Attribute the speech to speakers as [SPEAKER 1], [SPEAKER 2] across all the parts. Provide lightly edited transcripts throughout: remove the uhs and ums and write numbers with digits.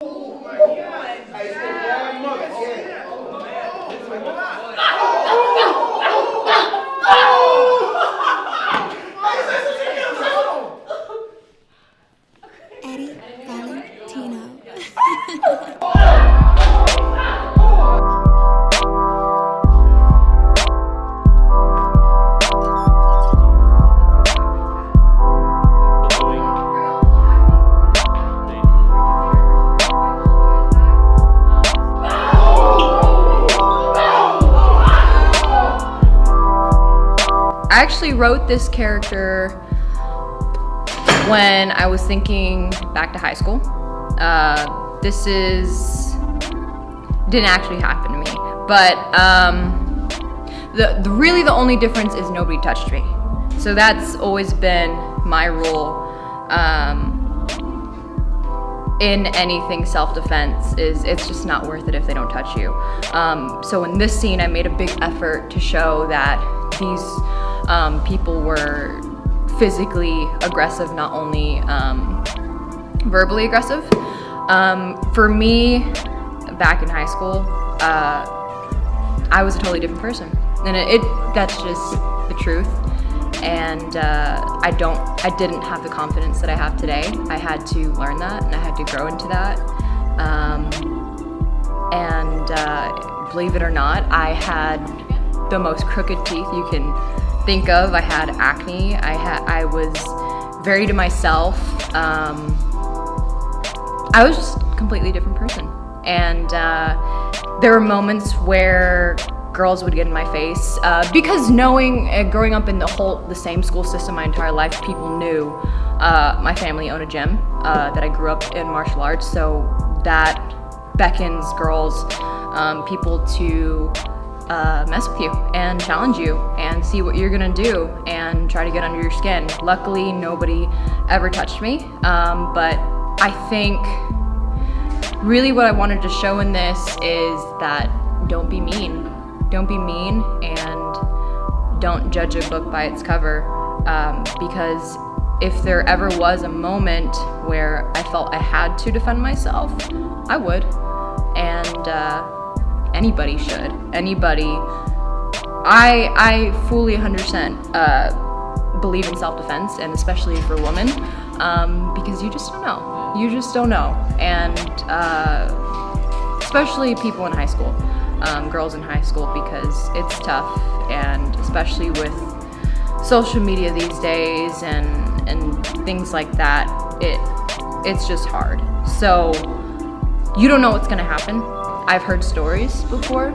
[SPEAKER 1] Eddie Valentino.
[SPEAKER 2] I actually wrote this character when I was thinking back to high school. This didn't actually happen to me, but really the only difference is nobody touched me. So that's always been my rule in anything self-defense, is it's just not worth it if they don't touch you. So in this scene, I made a big effort to show that these people were physically aggressive, not only verbally aggressive. For me, back in high school, I was a totally different person, and that's just the truth. And I didn't have the confidence that I have today. I had to learn that, and I had to grow into that. Believe it or not, I had the most crooked teeth you can think of. I had acne. I was very to myself. I was just a completely different person. And there were moments where girls would get in my face because growing up in the same school system my entire life, people knew my family owned a gym, that I grew up in martial arts, so that beckons girls, people to mess with you and challenge you and see what you're gonna do and try to get under your skin. Luckily, nobody ever touched me, but I think really what I wanted to show in this is that don't be mean. Don't be mean, and don't judge a book by its cover, because if there ever was a moment where I felt I had to defend myself, I would, and anybody should. Anybody. I fully 100% believe in self-defense, and especially for women, because you just don't know. You just don't know, and especially people in high school. Girls in high school, because it's tough, and especially with social media these days and things like that, it's just hard. So you don't know what's gonna happen. I've heard stories before.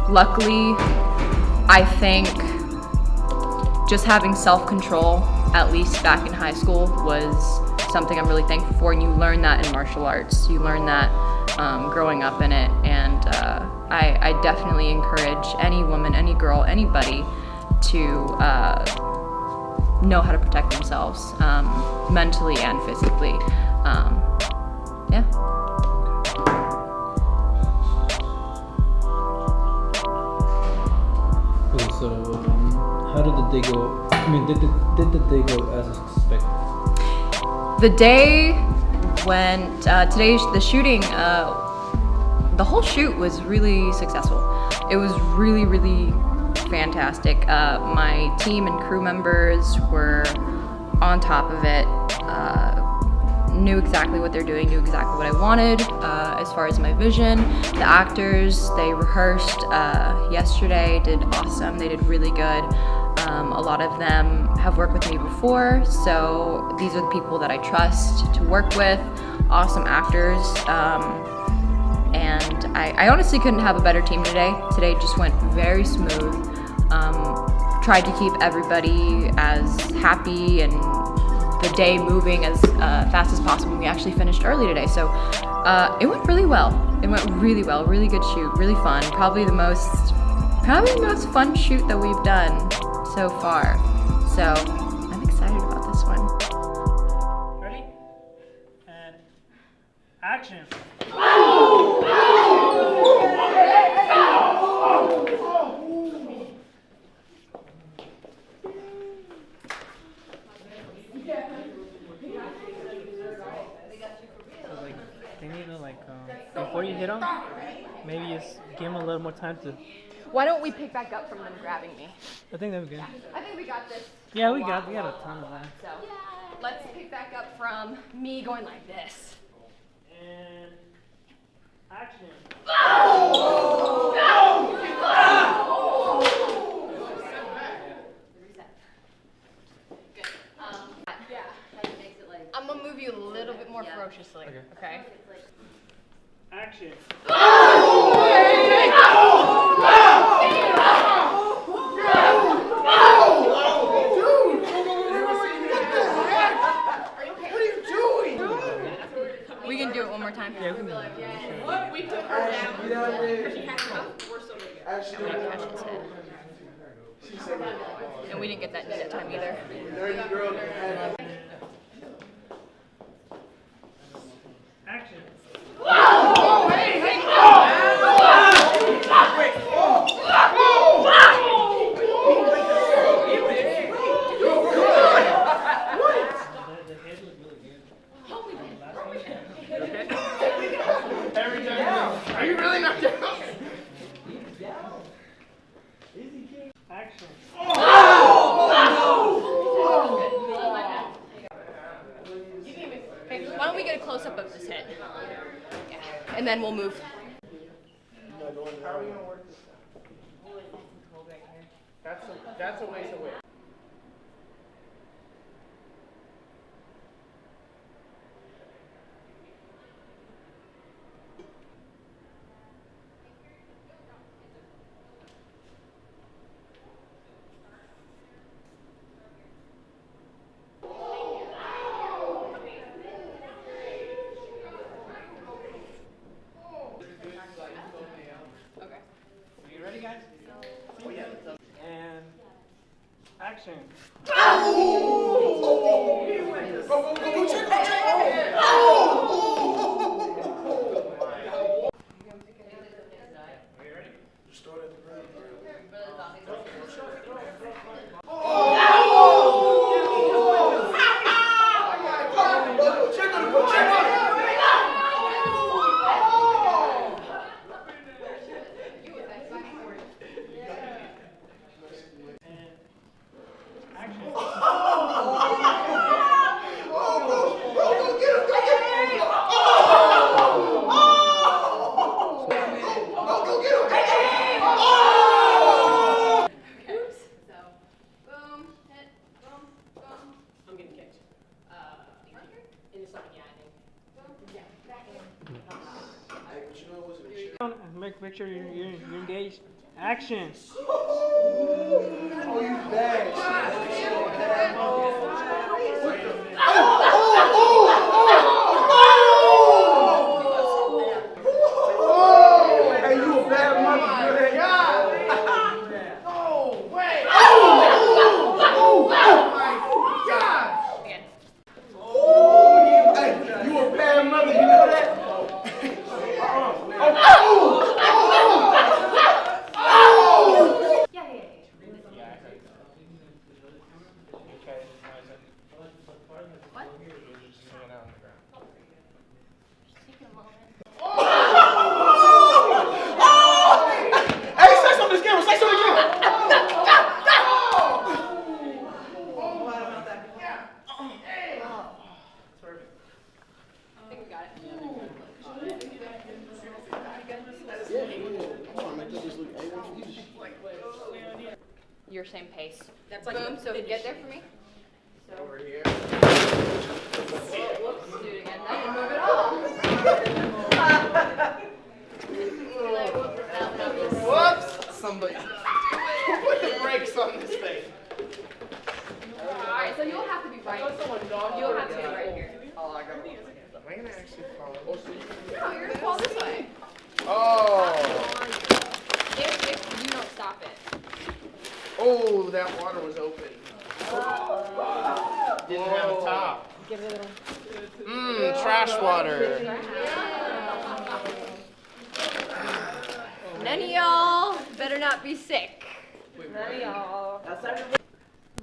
[SPEAKER 2] Luckily, I think just having self-control, at least back in high school, was something I'm really thankful for, and you learn that in martial arts. You learn that growing up in it, and I definitely encourage any woman, any girl, anybody to know how to protect themselves, mentally and physically. Yeah.
[SPEAKER 3] Okay, so how did the day go? I mean, did the day go as expected?
[SPEAKER 2] The day went, the shooting, the whole shoot was really successful. It was really, really fantastic. My team and crew members were on top of it, knew exactly what they're doing, knew exactly what I wanted as far as my vision. The actors, they rehearsed yesterday, did awesome. They did really good. A lot of them have worked with me before, so these are the people that I trust to work with. Awesome actors, and I honestly couldn't have a better team today. Today just went very smooth. Tried to keep everybody as happy and the day moving as fast as possible. We actually finished early today, so it went really well. It went really well, really good shoot, really fun. Probably the most fun shoot that we've done so far. So I'm excited about this one.
[SPEAKER 4] Ready? And action. you need to like before you hit them, maybe just give them a little more time to.
[SPEAKER 2] Why don't we pick back up from them grabbing me?
[SPEAKER 4] I think that'd be good.
[SPEAKER 2] I think we got this.
[SPEAKER 4] Yeah, we got a ton of that.
[SPEAKER 2] So let's pick back up from me going like this.
[SPEAKER 4] And action.
[SPEAKER 2] I'm gonna move you a little bit more ferociously. Okay.
[SPEAKER 4] Action.
[SPEAKER 2] We can do it one more time.
[SPEAKER 4] Yeah, we can do it.
[SPEAKER 2] We took her down. She had her we're so good. I'm gonna catch his head. And we didn't get that time either.
[SPEAKER 4] Action.
[SPEAKER 5] Are you really not down?
[SPEAKER 4] Action.
[SPEAKER 2] Okay, why don't we get a close up of this head? Yeah. And then we'll move.
[SPEAKER 5] How are we gonna work this out? That's a ways away.
[SPEAKER 2] Okay.
[SPEAKER 4] You ready, guys? Oh yeah. And action. Make sure you're engaged. Action.
[SPEAKER 5] Oh, you bad. Hey, you a bad mother. No way. Oh my God. Hey, you a bad mother. You know that?
[SPEAKER 2] Your same pace. That's like boom. So get there for me. So
[SPEAKER 5] Over here.
[SPEAKER 2] whoops. Do it again. That didn't move at all.
[SPEAKER 5] Whoops! Somebody. Put the brakes on this thing.
[SPEAKER 2] Alright, so you'll have to be right. You'll have to be right here.
[SPEAKER 5] Oh, I got it. Am I gonna actually fall? Oh, so you
[SPEAKER 2] No, you're gonna fall this way.
[SPEAKER 5] Oh!
[SPEAKER 2] If you don't stop it.
[SPEAKER 5] Oh, that water was open. Didn't have a top.
[SPEAKER 2] Give it a little.
[SPEAKER 5] Mmm, trash water.
[SPEAKER 2] None of y'all better not be sick. None of y'all.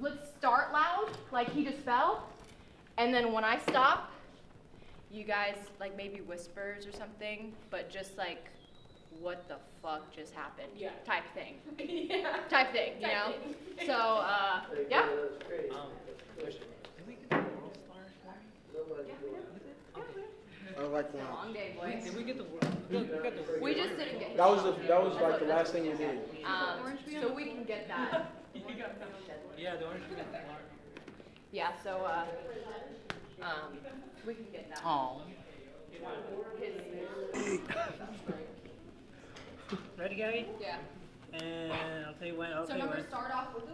[SPEAKER 2] Let's start loud, like he just fell. And then when I stop, you guys like maybe whispers or something, but just like, what the fuck just happened?
[SPEAKER 6] Yeah.
[SPEAKER 2] Type thing.
[SPEAKER 6] Yeah.
[SPEAKER 2] Type thing, you know? So, yeah.
[SPEAKER 4] Did we get the World Star?
[SPEAKER 5] I like that.
[SPEAKER 2] Long day, boys.
[SPEAKER 4] Did we get the World?
[SPEAKER 2] We just didn't get
[SPEAKER 5] That was like the last thing you did.
[SPEAKER 2] so we can get that.
[SPEAKER 4] Yeah, the orange we got.
[SPEAKER 2] Yeah, so, we can get that.
[SPEAKER 6] Oh.
[SPEAKER 4] Ready, Gabby?
[SPEAKER 2] Yeah.
[SPEAKER 4] And I'll tell you when.
[SPEAKER 2] So remember, start off with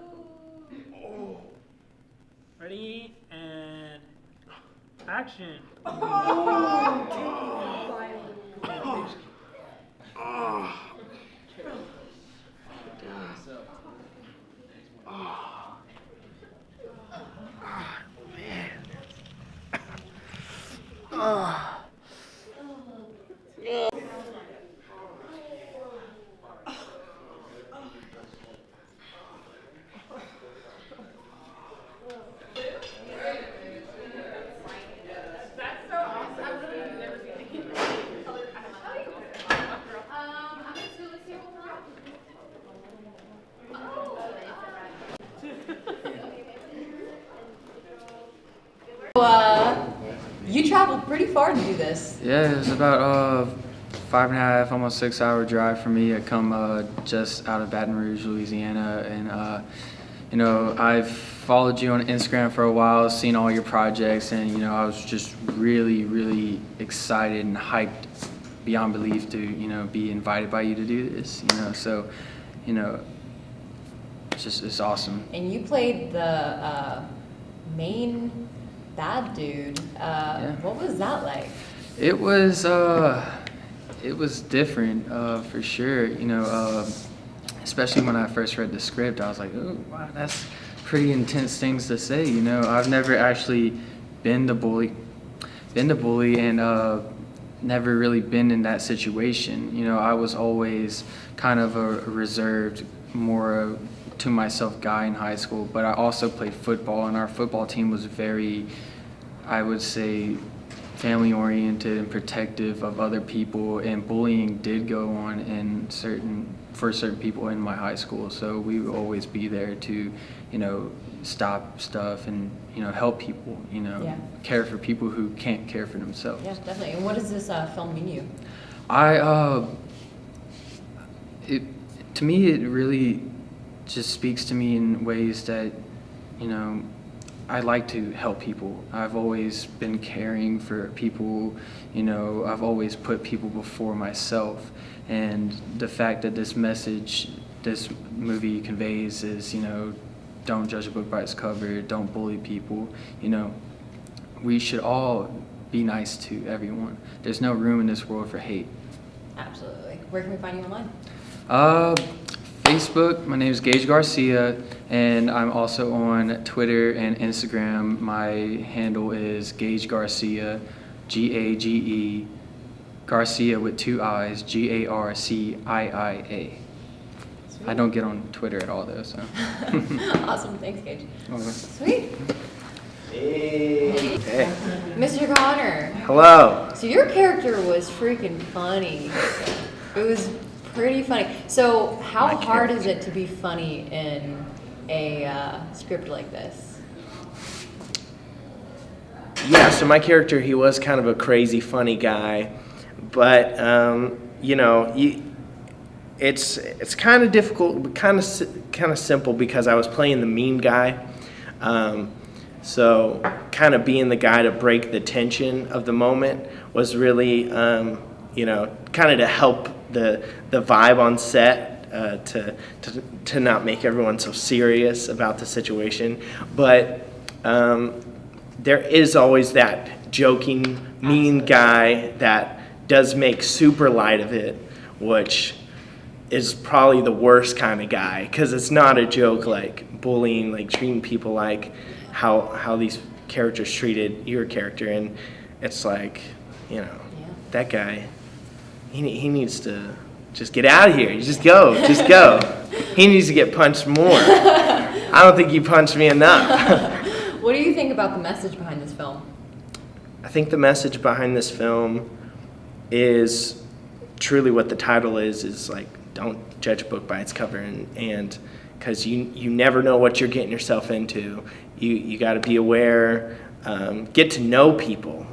[SPEAKER 2] ooh.
[SPEAKER 4] Ready and action.
[SPEAKER 2] You traveled pretty far to do this.
[SPEAKER 7] Yeah, it was about 5.5, almost 6 hour drive for me. I come just out of Baton Rouge, Louisiana, and you know, I've followed you on Instagram for a while, seen all your projects, and you know, I was just really, really excited and hyped beyond belief to, you know, be invited by you to do this. You know, so, you know, it's awesome.
[SPEAKER 2] And you played the main bad dude. What was that like?
[SPEAKER 7] It was different for sure. You know, especially when I first read the script, I was like, oh wow, that's pretty intense things to say. You know, I've never actually been the bully, and never really been in that situation. You know, I was always kind of a reserved, more to myself guy in high school, but I also played football, and our football team was very, I would say, family oriented and protective of other people, and bullying did go on for certain people in my high school. So we would always be there to, you know, stop stuff and, you know, help people, you know,
[SPEAKER 2] Yeah.
[SPEAKER 7] care for people who can't care for themselves.
[SPEAKER 2] Yeah, definitely. And what does this film mean to you?
[SPEAKER 7] To me, it really just speaks to me in ways that, you know, I like to help people. I've always been caring for people, you know, I've always put people before myself. And the fact that this message, this movie conveys is, you know, don't judge a book by its cover, don't bully people, you know, we should all be nice to everyone. There's no room in this world for hate.
[SPEAKER 2] Absolutely. Where can we find you online?
[SPEAKER 7] Facebook, my name is Gage Garcia, and I'm also on Twitter and Instagram. My handle is Gage Garcia, G-A-G-E, Garcia with 2 I's, Garcia. I don't get on Twitter at all though, so.
[SPEAKER 2] Awesome. Thanks, Gage.
[SPEAKER 7] Okay.
[SPEAKER 2] Sweet.
[SPEAKER 5] Hey.
[SPEAKER 2] Mr. Connor.
[SPEAKER 5] Hello.
[SPEAKER 2] So your character was freaking funny. It was pretty funny. So how hard is it to be funny in a script like this?
[SPEAKER 5] Yeah, so my character, he was kind of a crazy, funny guy, but you know, it's kind of difficult, but kind of simple because I was playing the mean guy. So kind of being the guy to break the tension of the moment was really, you know, kind of to help the vibe on set, to not make everyone so serious about the situation. But there is always that joking, mean guy that does make super light of it, which is probably the worst kind of guy, because it's not a joke like bullying, like treating people like how these characters treated your character, and it's like, you know, that guy, he needs to just get out of here. Just go. He needs to get punched more. I don't think you punched me enough.
[SPEAKER 2] What do you think about the message behind this film?
[SPEAKER 5] I think the message behind this film is truly what the title is like, don't judge a book by its cover, and because you never know what you're getting yourself into. You got to be aware, get to know people.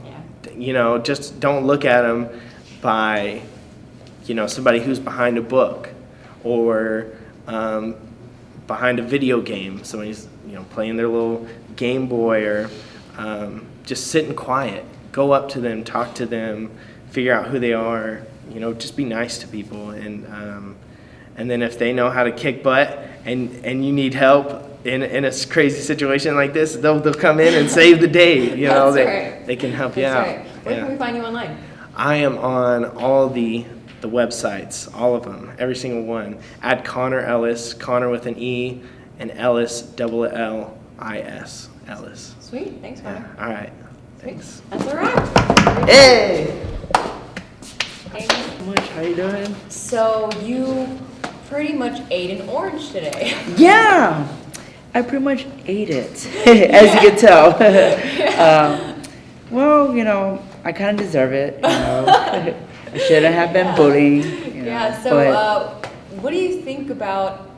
[SPEAKER 5] You know, just don't look at them by, you know, somebody who's behind a book or behind a video game. Somebody's, you know, playing their little Game Boy or just sitting quiet. Go up to them, talk to them, figure out who they are. You know, just be nice to people, and then if they know how to kick butt and you need help in a crazy situation like this, they'll come in and save the day. You know, they can help you out.
[SPEAKER 2] Right. Where can we find you online?
[SPEAKER 5] I am on all the websites, all of them, every single one. At Connor Ellis, Connor with an E, and Ellis, L-L-I-S, Ellis.
[SPEAKER 2] Sweet. Thanks, Connor.
[SPEAKER 5] All right. Thanks.
[SPEAKER 2] That's a wrap.
[SPEAKER 6] Hey!
[SPEAKER 2] Amy.
[SPEAKER 6] Much, how you doing?
[SPEAKER 2] So you pretty much ate an orange today.
[SPEAKER 6] Yeah! I pretty much ate it, as you can tell. Well, you know, I kind of deserve it, you know. I shouldn't have been bullied, you know.
[SPEAKER 2] Yeah, so what do you think about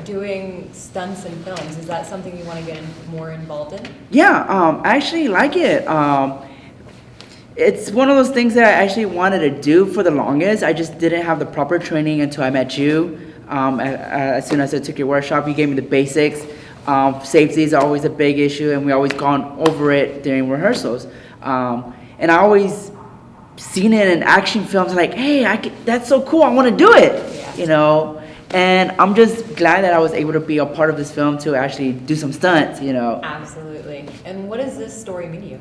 [SPEAKER 2] doing stunts in films? Is that something you want to get more involved in?
[SPEAKER 6] Yeah, I actually like it. It's one of those things that I actually wanted to do for the longest. I just didn't have the proper training until I met you. As soon as I took your workshop, you gave me the basics. Safety is always a big issue, and we always gone over it during rehearsals. And I always seen it in action films, like, hey, that's so cool, I want to do it,
[SPEAKER 2] Yeah.
[SPEAKER 6] you know. And I'm just glad that I was able to be a part of this film to actually do some stunts, you know.
[SPEAKER 2] Absolutely. And what does this story mean to you?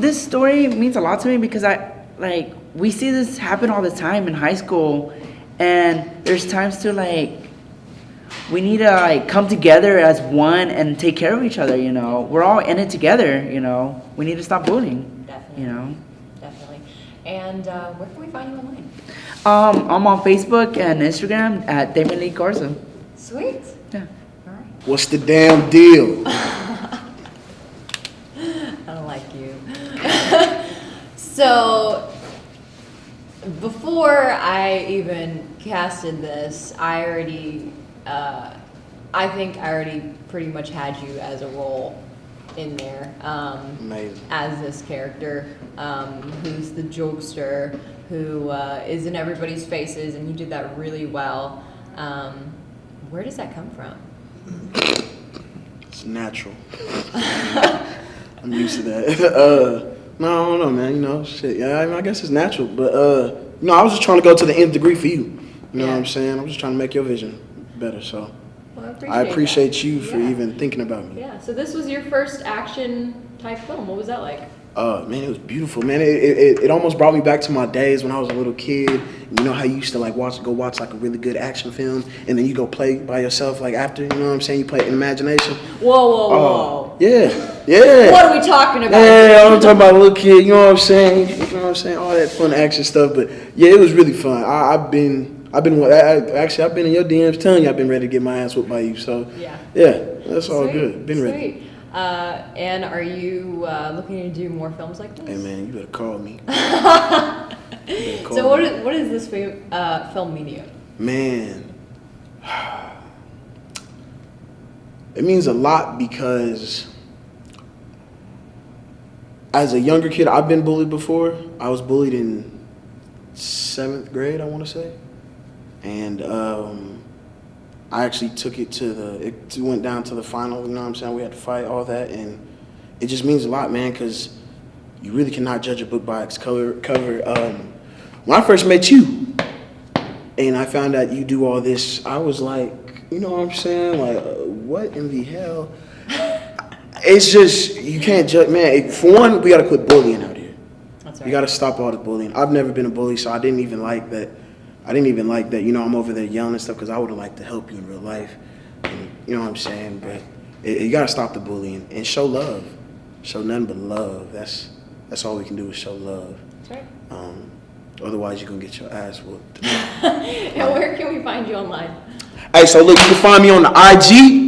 [SPEAKER 6] This story means a lot to me because we see this happen all the time in high school, and there's times to we need to come together as one and take care of each other, you know. We're all in it together, you know. We need to stop bullying,
[SPEAKER 2] Definitely.
[SPEAKER 6] you know.
[SPEAKER 2] Definitely. And where can we find you online?
[SPEAKER 6] I'm on Facebook and Instagram at Damon Lee Garza.
[SPEAKER 2] Sweet.
[SPEAKER 6] Yeah.
[SPEAKER 2] All right.
[SPEAKER 8] What's the damn deal?
[SPEAKER 2] I don't like you. So, before I even casted this, I think I already pretty much had you as a role in there.
[SPEAKER 8] Amazing.
[SPEAKER 2] As this character, who's the jokester, who is in everybody's faces, and you did that really well. Where does that come from?
[SPEAKER 8] It's natural. I'm used to that. No, I don't know, man. You know, shit. Yeah, I guess it's natural. But, I was just trying to go to the nth degree for you. You know what I'm saying? I'm just trying to make your vision better. So
[SPEAKER 2] Well,
[SPEAKER 8] I appreciate
[SPEAKER 2] that.
[SPEAKER 8] you for
[SPEAKER 2] Yeah.
[SPEAKER 8] even thinking about me.
[SPEAKER 2] Yeah, so this was your first action type film. What was that like?
[SPEAKER 8] Man, it was beautiful, man. It almost brought me back to my days when I was a little kid. You know how you used to go watch a really good action film, and then you go play by yourself after. You know what I'm saying? You play it in imagination.
[SPEAKER 2] Whoa.
[SPEAKER 8] Yeah.
[SPEAKER 2] What are we talking about?
[SPEAKER 8] Yeah, I'm talking about a little kid. You know what I'm saying? You know what I'm saying? All that fun action stuff. But yeah, it was really fun. I've been in your DMs telling you I've been ready to get my ass whooped by you. So
[SPEAKER 2] Yeah.
[SPEAKER 8] that's all
[SPEAKER 2] Sweet,
[SPEAKER 8] good. Been ready.
[SPEAKER 2] Sweet. And are you looking to do more films like this?
[SPEAKER 8] Hey man, you better call me.
[SPEAKER 2] So what does this film mean to you?
[SPEAKER 8] Man, it means a lot because as a younger kid, I've been bullied before. I was bullied in 7th grade, I want to say. And I actually took it it went down to the final, you know what I'm saying? We had to fight, all that. And it just means a lot, man, because you really cannot judge a book by its cover. When I first met you, and I found out you do all this, I was like, you know what I'm saying? What in the hell? It's just, you can't judge, man. For one, we got to quit bullying out here.
[SPEAKER 2] That's right.
[SPEAKER 8] You got to stop all the bullying. I've never been a bully, so I didn't even like that. You know, I'm over there yelling and stuff because I would have liked to help you in real life. And, you know what I'm saying? But you got to stop the bullying and show love. Show nothing but love. That's all we can do is show love.
[SPEAKER 2] That's right.
[SPEAKER 8] Otherwise, you're going to get your ass whooped.
[SPEAKER 2] And where can we find you online?
[SPEAKER 8] Hey, so look, you can find me on the IG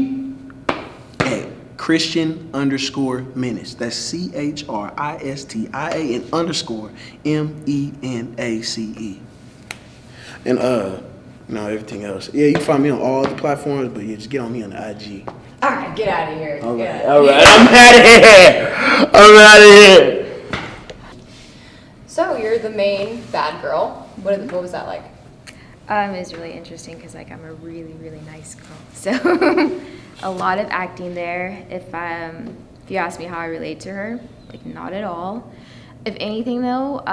[SPEAKER 8] at Christian_Menace. That's CHRISTIA and underscore MENACE. And no, everything else. Yeah, you can find me on all the platforms, but yeah, just get on me on the IG.
[SPEAKER 2] All right, get out of here.
[SPEAKER 8] All right, I'm out of here.
[SPEAKER 2] So you're the main bad girl. What was that like?
[SPEAKER 9] It was really interesting because like I'm a really, really nice girl. So a lot of acting there. If you ask me how I relate to her, like not at all. If anything though,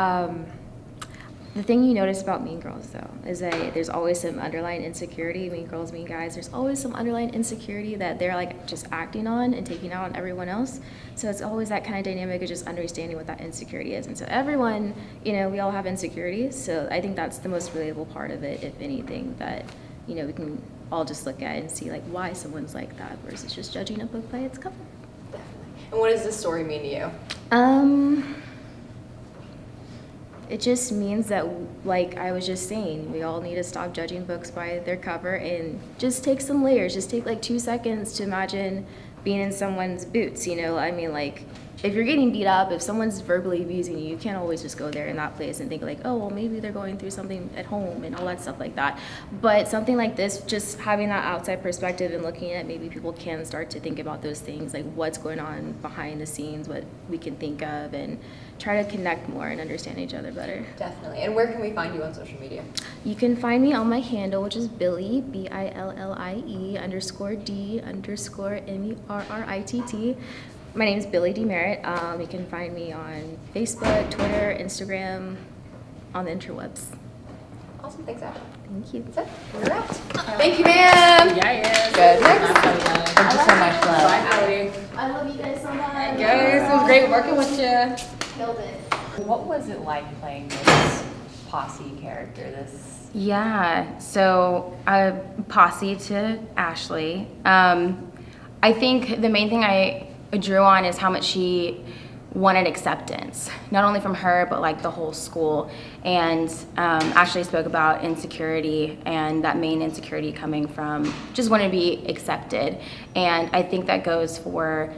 [SPEAKER 9] the thing you notice about Mean Girls though is that there's always some underlying insecurity. Mean Girls, Mean Guys, there's always some underlying insecurity that they're like just acting on and taking out on everyone else. So it's always that kind of dynamic of just understanding what that insecurity is. And so everyone, we all have insecurities. So I think that's the most relatable part of it, if anything, that, we can all just look at and see like why someone's like that versus just judging a book by its cover.
[SPEAKER 2] Definitely. And what does this story mean to you?
[SPEAKER 9] It just means that, like I was just saying, we all need to stop judging books by their cover and just take some layers. Just take like 2 seconds to imagine being in someone's boots, I mean, like, if you're getting beat up, if someone's verbally abusing you, you can't always just go there in that place and think like, oh, well, maybe they're going through something at home and all that stuff like that. But something like this, just having that outside perspective and looking at maybe people can start to think about those things, like what's going on behind the scenes, what we can think of, and try to connect more and understand each other better.
[SPEAKER 2] Definitely. And where can we find you on social media?
[SPEAKER 9] You can find me on my handle, which is Billie, BILLIE_D_MERRITT. My name is Billie D. Merritt. You can find me on Facebook, Twitter, Instagram, on the interwebs.
[SPEAKER 2] Awesome. Thanks, Ashley.
[SPEAKER 9] Thank you.
[SPEAKER 2] That's it. You're out. Thank you, ma'am. Good. Next.
[SPEAKER 10] Thank you so much, love.
[SPEAKER 1] I love you guys so much.
[SPEAKER 2] Guys, it was great working with you.
[SPEAKER 1] Killed it.
[SPEAKER 10] What was it like playing this posse character?
[SPEAKER 9] Yeah, so posse to Ashley. I think the main thing I drew on is how much she wanted acceptance, not only from her, but like the whole school. And Ashley spoke about insecurity, and that main insecurity coming from just wanting to be accepted. And I think that goes for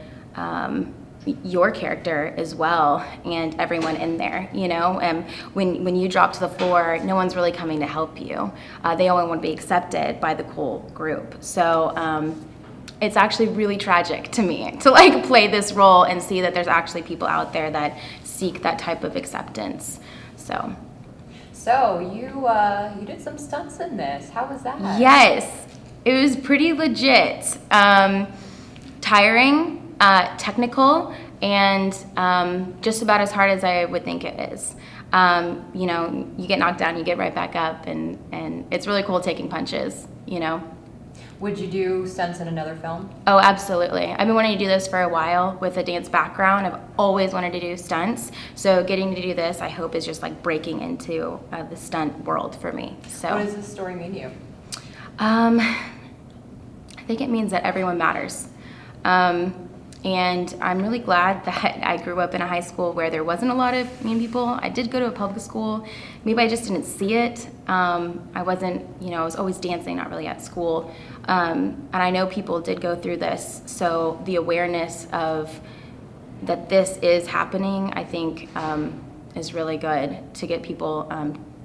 [SPEAKER 9] your character as well, and everyone in there, and when you drop to the floor, no one's really coming to help you. They only want to be accepted by the cool group. So it's actually really tragic to me to like play this role and see that there's actually people out there that seek that type of acceptance. So
[SPEAKER 10] you did some stunts in this. How was that?
[SPEAKER 9] Yes, it was pretty legit. Tiring, technical, and just about as hard as I would think it is. You get knocked down, you get right back up, and it's really cool taking punches,
[SPEAKER 10] Would you do stunts in another film?
[SPEAKER 9] Oh, absolutely. I've been wanting to do this for a while with a dance background. I've always wanted to do stunts. So getting to do this, I hope, is just like breaking into the stunt world for me. So
[SPEAKER 10] what does this story mean to you?
[SPEAKER 9] I think it means that everyone matters. And I'm really glad that I grew up in a high school where there wasn't a lot of mean people. I did go to a public school. Maybe I just didn't see it. I wasn't, I was always dancing, not really at school. And I know people did go through this. So the awareness of that this is happening, I think, is really good to get people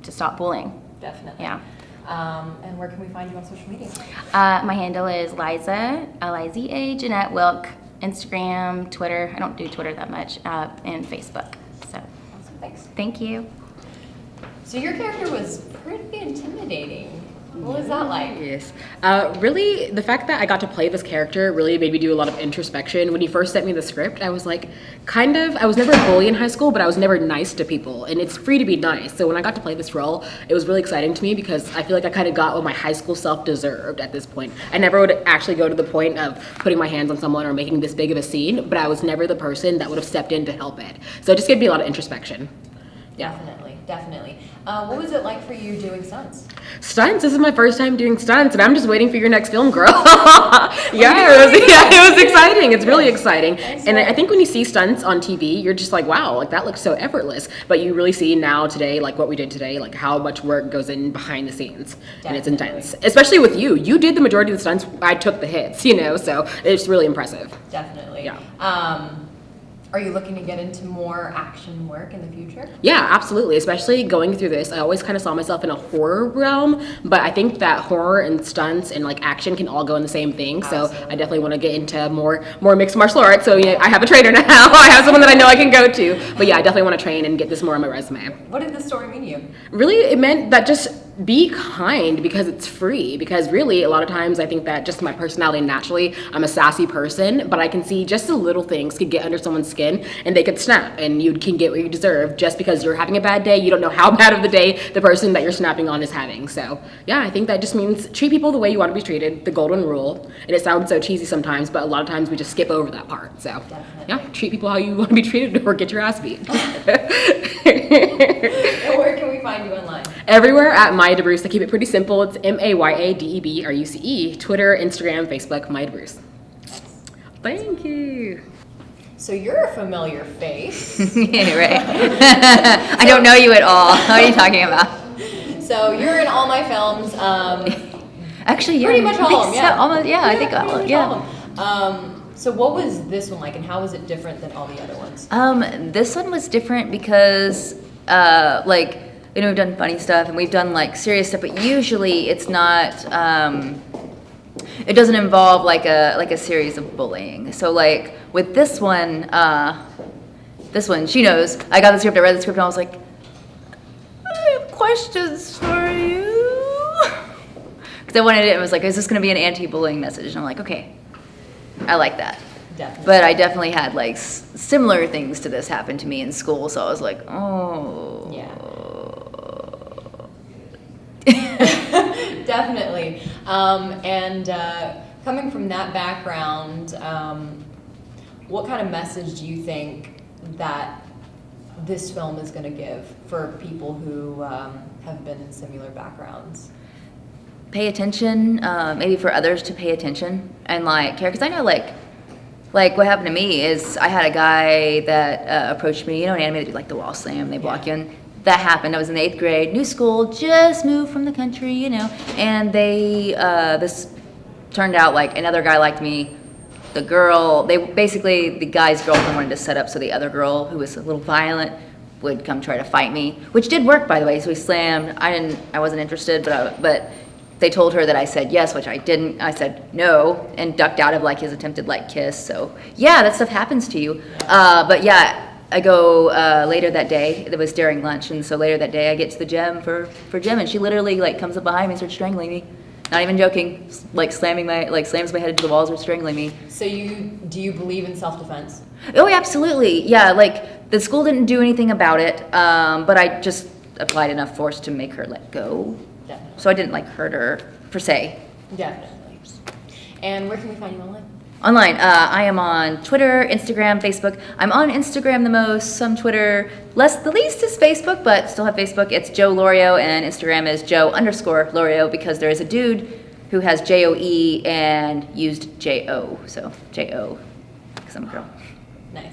[SPEAKER 9] to stop bullying.
[SPEAKER 10] Definitely.
[SPEAKER 9] Yeah.
[SPEAKER 10] And where can we find you on social media?
[SPEAKER 9] My handle is Liza, L-I-Z-A, Jeanette Wilk. Instagram, Twitter. I don't do Twitter that much, and Facebook. So,
[SPEAKER 10] Awesome, thanks.
[SPEAKER 9] Thank you.
[SPEAKER 10] So your character was pretty intimidating. What was that like?
[SPEAKER 11] Yes. Really, the fact that I got to play this character really made me do a lot of introspection. When you first sent me the script, I was like, I was never a bully in high school, but I was never nice to people. And it's free to be nice. So when I got to play this role, it was really exciting to me because I feel like I kind of got what my high school self deserved at this point. I never would actually go to the point of putting my hands on someone or making this big of a scene, but I was never the person that would have stepped in to help it. So it just gave me a lot of introspection. Yeah.
[SPEAKER 10] definitely. What was it like for you doing stunts?
[SPEAKER 11] Stunts. This is my first time doing stunts, and I'm just waiting for your next film, girl. It was exciting. It's really exciting. And I think when you see stunts on TV, you're just like, wow, like that looks so effortless. But you really see now today, like what we did today, like how much work goes in behind the scenes, and it's intense. Especially with you. You did the majority of the stunts. I took the hits, so it's really impressive.
[SPEAKER 10] Definitely.
[SPEAKER 11] Yeah.
[SPEAKER 10] Are you looking to get into more action work in the future?
[SPEAKER 11] Yeah, absolutely. Especially going through this, I always kind of saw myself in a horror realm, but I think that horror and stunts and like action can all go in the same thing.
[SPEAKER 10] Absolutely.
[SPEAKER 11] So I definitely want to get into more mixed martial arts. So I have a trainer now. I have someone that I know I can go to. But yeah, I definitely want to train and get this more on my resume.
[SPEAKER 10] What did the story mean to you?
[SPEAKER 11] Really, it meant that just be kind because it's free. Because really, a lot of times I think that just my personality naturally, I'm a sassy person, but I can see just the little things could get under someone's skin and they could snap and you can get what you deserve just because you're having a bad day. You don't know how bad of the day the person that you're snapping on is having. So yeah, I think that just means treat people the way you want to be treated, the golden rule. And it sounds so cheesy sometimes, but a lot of times we just skip over that part. So
[SPEAKER 10] Definitely.
[SPEAKER 11] yeah, treat people how you want to be treated or get your ass beat.
[SPEAKER 10] And where can we find you online?
[SPEAKER 11] Everywhere at Maya DeBruce. I keep it pretty simple. It's MayaDeBruce. Twitter, Instagram, Facebook, Maya DeBruce. Thank you.
[SPEAKER 10] So you're a familiar face.
[SPEAKER 2] Yeah, right. I don't know you at all. What are you talking about?
[SPEAKER 10] So you're in all my films.
[SPEAKER 2] Actually, yeah.
[SPEAKER 10] Pretty much all of them, yeah.
[SPEAKER 2] Almost, yeah, I think
[SPEAKER 10] pretty
[SPEAKER 2] all,
[SPEAKER 10] much
[SPEAKER 2] yeah.
[SPEAKER 10] all of them. So what was this one like, and how was it different than all the other ones?
[SPEAKER 2] This one was different because, we've done funny stuff and we've done like serious stuff, but usually it's not. It doesn't involve like a series of bullying. So like with this one, she knows. I got the script. I read the script and I was like, I have questions for you. Because I wanted it. It was like, is this going to be an anti-bullying message? And I'm like, okay. I like that.
[SPEAKER 10] Definitely.
[SPEAKER 2] But I definitely had like similar things to this happen to me in school, so I was like, oh.
[SPEAKER 10] Yeah. Definitely. Coming from that background, what kind of message do you think that this film is going to give for people who have been in similar backgrounds?
[SPEAKER 2] Pay attention, maybe for others to pay attention and like care, because I know like what happened to me is I had a guy that approached me, in anime they do like the wall slam, they block you in. That happened. I was in the 8th grade, new school, just moved from the country, and they this turned out like another guy liked me. The guy's girlfriend wanted to set up so the other girl, who was a little violent, would come try to fight me, which did work, by the way. So we slammed. I wasn't interested, but they told her that I said yes, which I didn't. I said no and ducked out of like his attempted like kiss. So yeah, that stuff happens to you. But yeah, I go later that day. It was during lunch, and so later that day I get to the gym for gym, and she literally like comes up behind me and starts strangling me. Not even joking, like slams my head into the walls or strangling me.
[SPEAKER 10] So do you believe in self-defense?
[SPEAKER 2] Oh, absolutely. Yeah, like the school didn't do anything about it, but I just applied enough force to make her let go.
[SPEAKER 10] Definitely.
[SPEAKER 2] So I didn't like hurt her per se.
[SPEAKER 10] Definitely. And where can we find you online?
[SPEAKER 2] Online, I am on Twitter, Instagram, Facebook. I'm on Instagram the most, some Twitter. The least is Facebook, but still have Facebook. It's Joe Lorio, and Instagram is Joe_Lorio, because there is a dude who has JOE and used JO. So JO, because I'm a girl.
[SPEAKER 10] Nice.